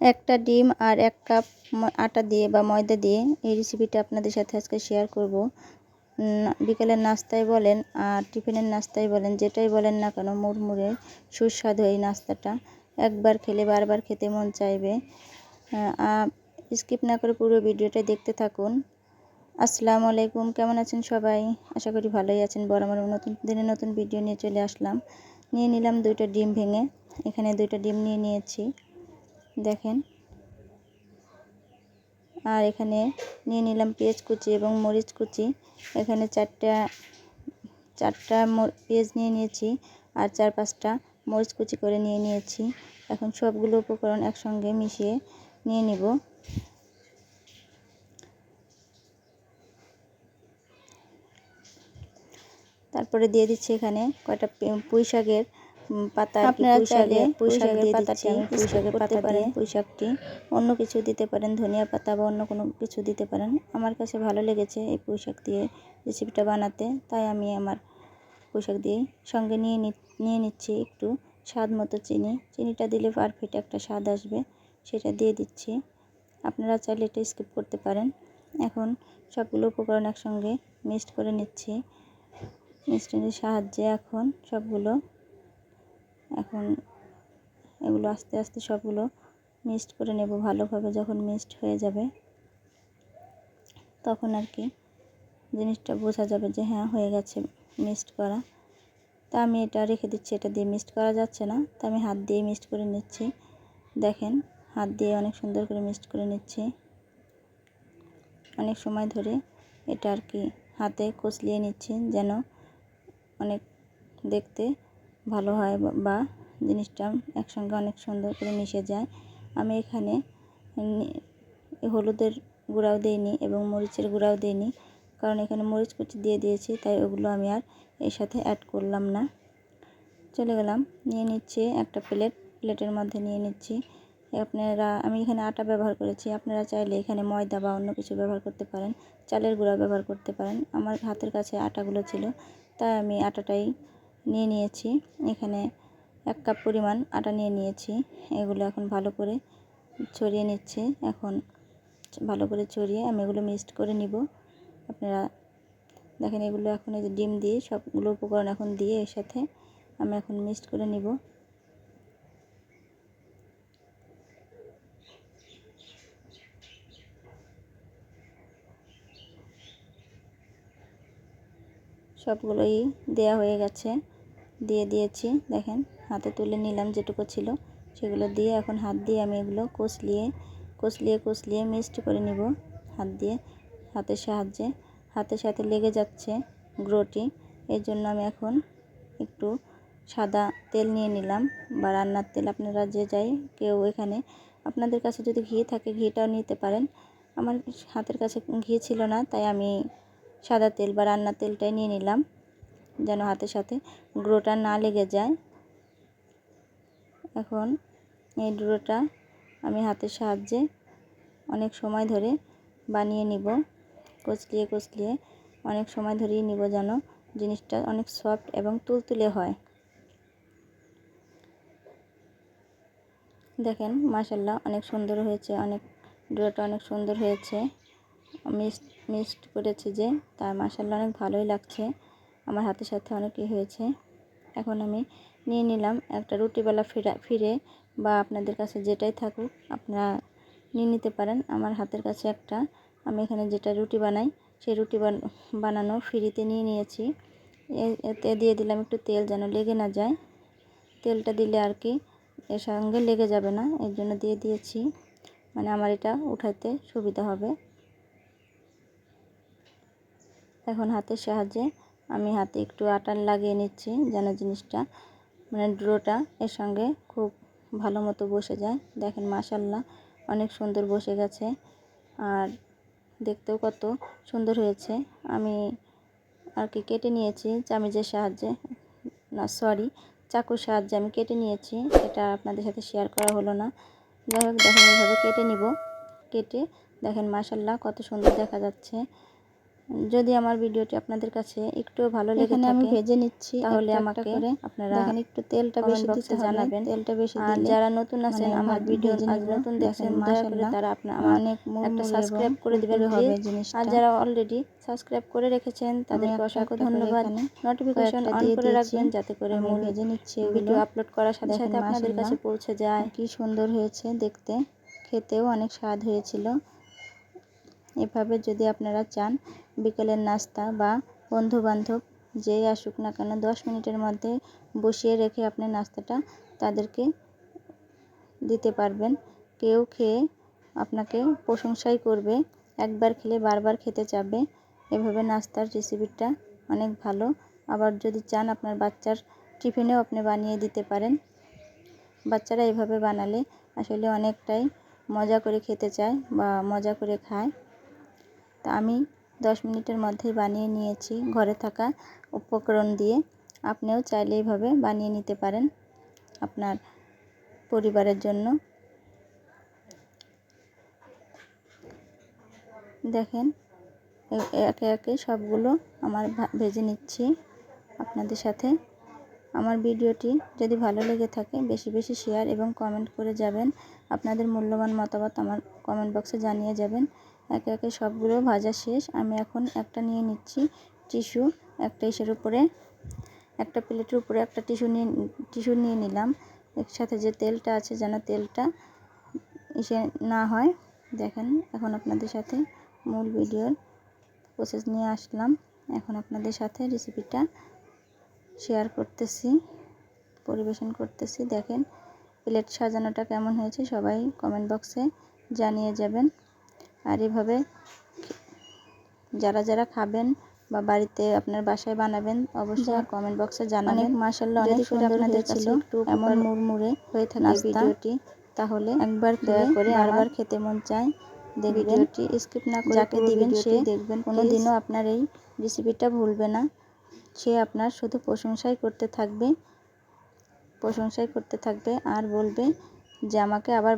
একটা ডিম আর 1 কাপ আটা দিয়ে বা ময়দা দিয়ে এই রেসিপিটা আপনাদের সাথে আজকে শেয়ার করব। বিকেলের নাস্তায় বলেন আর টিফিনের নাস্তায় বলেন, যেটাই বলেন না কেন, মুড়মুড়ে সুস্বাদু এই নাস্তাটা। একবার খেলে বারবার খেতে মন চাইবে। স্কিপ না করে পুরো ভিডিওটা দেখতে থাকুন। আসসালামু আলাইকুম, কেমন আছেন সবাই? আশা করি ভালোই আছেন। বরাবর নতুন দিনে নতুন ভিডিও নিয়ে চলে আসলাম। নিয়ে নিলাম 2টা ডিম ভেঙে, এখানে 2টা ডিম নিয়ে নিয়েছি দেখেন। আর এখানে নিয়ে নিলাম পেঁয়াজ কুচি এবং মরিচ কুচি। এখানে চারটা পেঁয়াজ নিয়ে নিয়েছি আর 4-5টা মরিচ কুচি করে নিয়ে নিয়েছি। এখন সবগুলো উপকরণ একসঙ্গে মিশিয়ে নিয়ে নিব। তারপরে দিয়ে দিচ্ছি এখানে কয়টা পুঁই শাকের পাতা। আপনারা চাইলে পুঁই শাকের পাতাটি পুঁই শাকের পাতা দিয়ে পুঁই শাকটি অন্য কিছু দিতে পারেন, ধনিয়া পাতা বা অন্য কোনো কিছু দিতে পারেন। আমার কাছে ভালো লেগেছে এই পুঁই শাক দিয়ে রেসিপিটা বানাতে, তাই আমি আমার পুঁই শাক দিয়ে সঙ্গে নিয়ে নিচ্ছি একটু স্বাদ মতো চিনিটা দিলে পারফেক্ট একটা স্বাদ আসবে, সেটা দিয়ে দিচ্ছি। আপনারা চাইলে এটা স্কিপ করতে পারেন। এখন সবগুলো উপকরণ একসঙ্গে মিক্সড করে নিচ্ছি মিক্সচারের সাহায্যে। এখন এগুলো আস্তে আস্তে সবগুলো মিক্সড করে নেব ভালোভাবে। যখন মিক্সড হয়ে যাবে তখন আর কি জিনিসটা বোঝা যাবে যে হ্যাঁ হয়ে গেছে মিক্সড করা। তা আমি এটা রেখে দিচ্ছি, এটা দিয়ে মিক্সড করা যাচ্ছে না, তা আমি হাত দিয়ে মিক্সড করে নিচ্ছি। দেখেন, হাত দিয়ে অনেক সুন্দর করে মিক্সড করে নিচ্ছি। অনেক সময় ধরে এটা আর কি হাতে কষলিয়ে নিচ্ছি যেন অনেক দেখতে ভালো হয় বা জিনিসটা একসঙ্গে অনেক সুন্দর করে মিশে যায়। আমি এখানে হলুদের গুঁড়াও দিইনি এবং মরিচের গুঁড়াও দিইনি, কারণ এখানে মরিচ কুচি দিয়ে দিয়েছি, তাই ওগুলো আমি আর এর সাথে অ্যাড করলাম না। চলে গেলাম, নিয়ে নিচ্ছি একটা প্লেটের মধ্যে নিয়ে নিচ্ছি। আমি এখানে আটা ব্যবহার করেছি, আপনারা চাইলে এখানে ময়দা বা অন্য কিছু ব্যবহার করতে পারেন, চালের গুঁড়া ব্যবহার করতে পারেন। আমার হাতের কাছে আটাগুলো ছিল, তাই আমি আটাটাই নিয়ে নিয়েছি। এখানে 1 কাপ পরিমাণ আটা নিয়ে নিয়েছি। এগুলো এখন ভালো করে ছড়িয়ে নিচ্ছি। এখন ভালো করে ছড়িয়ে আমি এগুলো মিক্সড করে নিব। আপনারা দেখেন, এগুলো এখন এই যে ডিম দিয়ে সবগুলো উপকরণ এখন দিয়ে এর সাথে আমি এখন মিক্সড করে নিব। সবগুলোই দেয়া হয়ে গেছে, দিয়ে দিয়েছি। দেখেন, হাতে তুলে নিলাম যেটুকু ছিল সেগুলো দিয়ে। এখন হাত দিয়ে আমি এগুলো কষলিয়ে মিক্সড করে নিব হাতের সাহায্যে। হাতের সাথে লেগে যাচ্ছে গ্রোটি, এর জন্য আমি এখন একটু সাদা তেল নিয়ে নিলাম বা রান্নার তেল, আপনারা যে যাই কেউ। এখানে আপনাদের কাছে যদি ঘি থাকে ঘিটাও নিতে পারেন। আমার হাতের কাছে ঘি ছিল না, তাই আমি সাদা তেল বা রান্নার তেলটাই নিয়ে নিলাম যেন হাতের সাথে গ্রোটা না লেগে যায়। এখন এই ডোটা আমি হাতের সাহায্যে অনেক সময় ধরে বানিয়ে নিব, কষলিয়ে অনেক সময় ধরেই নিব যেন জিনিসটা অনেক সফট এবং তুলতুলে হয়। দেখেন, মাশাআল্লাহ অনেক সুন্দর হয়েছে, ডোটা অনেক সুন্দর হয়েছে। মিক্সড করেছি যে, তাই মাশাআল্লাহ অনেক ভালোই লাগছে। আমার হাতের সাথে অনেকই হয়েছে। এখন আমি নিয়ে নিলাম একটা রুটিওয়ালা ফিরে বা আপনাদের কাছে যেটাই থাকুক আপনারা নিয়ে নিতে পারেন। আমার হাতের কাছে আমি এখানে যেটা রুটি বানাই সেই রুটি বানানো ফিরিতে নিয়ে নিয়েছি। এতে দিয়ে দিলাম একটু তেল যেন লেগে না যায়। তেলটা দিলে আর কি এর সঙ্গে লেগে যাবে না, এর জন্য দিয়ে দিয়েছি, মানে আমার এটা উঠাতে সুবিধা হবে। এখন হাতের সাহায্যে আমি হাতে একটু আটা লাগিয়ে নিচ্ছি যেন জিনিসটা মানে ডোটা এর সঙ্গে খুব ভালো মতো বসে যায়। দেখেন, মাশাআল্লাহ অনেক সুন্দর বসে গেছে আর দেখতেও কত সুন্দর হয়েছে। আমি আর কি কেটে নিয়েছি চামচের সাহায্যে, চাকুর সাহায্যে আমি কেটে নিয়েছি। এটা আপনাদের সাথে শেয়ার করা হলো না। যাই হোক, দেখেন এইভাবে কেটে নিব। কেটে দেখেন মাশাআল্লাহ কত সুন্দর দেখা যাচ্ছে। যদি আমার ভিডিওটি আপনাদের কাছে একটু ভালো লেগে থাকে আমি ভেজে নিচ্ছি, তাহলে আমাকে আপনারা দেখেন একটু তেলটা বেশি দিতে জানাবেন, তেলটা বেশি দিলে। আর যারা নতুন আছেন আমার ভিডিও আজ নতুন দেখছেন, দয়া করে তারা আপনারা অনেক একটা সাবস্ক্রাইব করে দিবেন হবে জিনিসটা। আর যারা অলরেডি সাবস্ক্রাইব করে রেখেছেন তাদেরকে অসংখ্য ধন্যবাদ। নোটিফিকেশন অন করে রাখবেন যাতে করে আমি ভেজে নিচ্ছি ভিডিও আপলোড করার সাথে সাথে আপনাদের কাছে পৌঁছে যায়। কি সুন্দর হয়েছে দেখতে, খেতেও অনেক স্বাদ হয়েছিল। এভাবে যদি আপনারা চান বিকেলের নাস্তা বা বন্ধুবান্ধব যেই আসুক না কেন 10 মিনিটের মধ্যে বসিয়ে রেখে আপনি নাস্তাটা তাদেরকে দিতে পারবেন। কেউ খেয়ে আপনাকে প্রশংসাই করবে, একবার খেলে বারবার খেতে চাবে। এভাবে নাস্তার রেসিপিটা অনেক ভালো। আবার যদি চান আপনার বাচ্চার টিফিনেও আপনি বানিয়ে দিতে পারেন। বাচ্চারা এভাবে বানালে আসলে অনেকটাই মজা করে খেতে চায় বা মজা করে খায়। তা আমি 10 মিনিটের মধ্যেই বানিয়ে নিয়েছি ঘরে থাকা উপকরণ দিয়ে। আপনিও চাইলে এইভাবে বানিয়ে নিতে পারেন আপনার পরিবারের জন্য। দেখেন একে একে সবগুলো আমার ভেজে নিচ্ছি আপনাদের সাথে। আমার ভিডিওটি যদি ভালো লেগে থাকে বেশি বেশি শেয়ার এবং কমেন্ট করে যাবেন। আপনাদের মূল্যবান মতামত আমার কমেন্ট বক্সে জানিয়ে যাবেন। একে একে সবগুলো ভাজা শেষ। আমি এখন একটা নিয়ে নিচ্ছি টিস্যু, একটা ইসের উপরে একটা প্লেটের উপরে একটা টিস্যু নিয়ে নিলাম। এর সাথে যে তেলটা আছে যেন তেলটা ইসে না হয়। দেখেন এখন আপনাদের সাথে মূল ভিডিওর প্রসেস নিয়ে আসলাম। এখন আপনাদের সাথে রেসিপিটা শেয়ার করতেছি, পরিবেশন করতেছি। দেখেন প্লেট সাজানোটা কেমন হয়েছে সবাই কমেন্ট বক্সে জানিয়ে যাবেন। আর এভাবে যারা যারা খাবেন বা বাড়িতে আপনার বাসায় বানাবেন অবশ্যই কমেন্ট বক্সে জানাবেন। মাশাআল্লাহ অনেক সুন্দর হয়েছিল, এমন মুড়মুড়ে হয়ে থাকে ভিডিওটি, তাহলে একবার দয়া করে বারবার খেতে মন চায়। ভিডিওটি স্কিপ না করে যাকে দিবেন সে দেখবেন, কোনোদিনও আপনার এই রেসিপিটা ভুলবে না। সে আপনার শুধু প্রশংসাই করতে থাকবে আর বলবে যে আমাকে আবার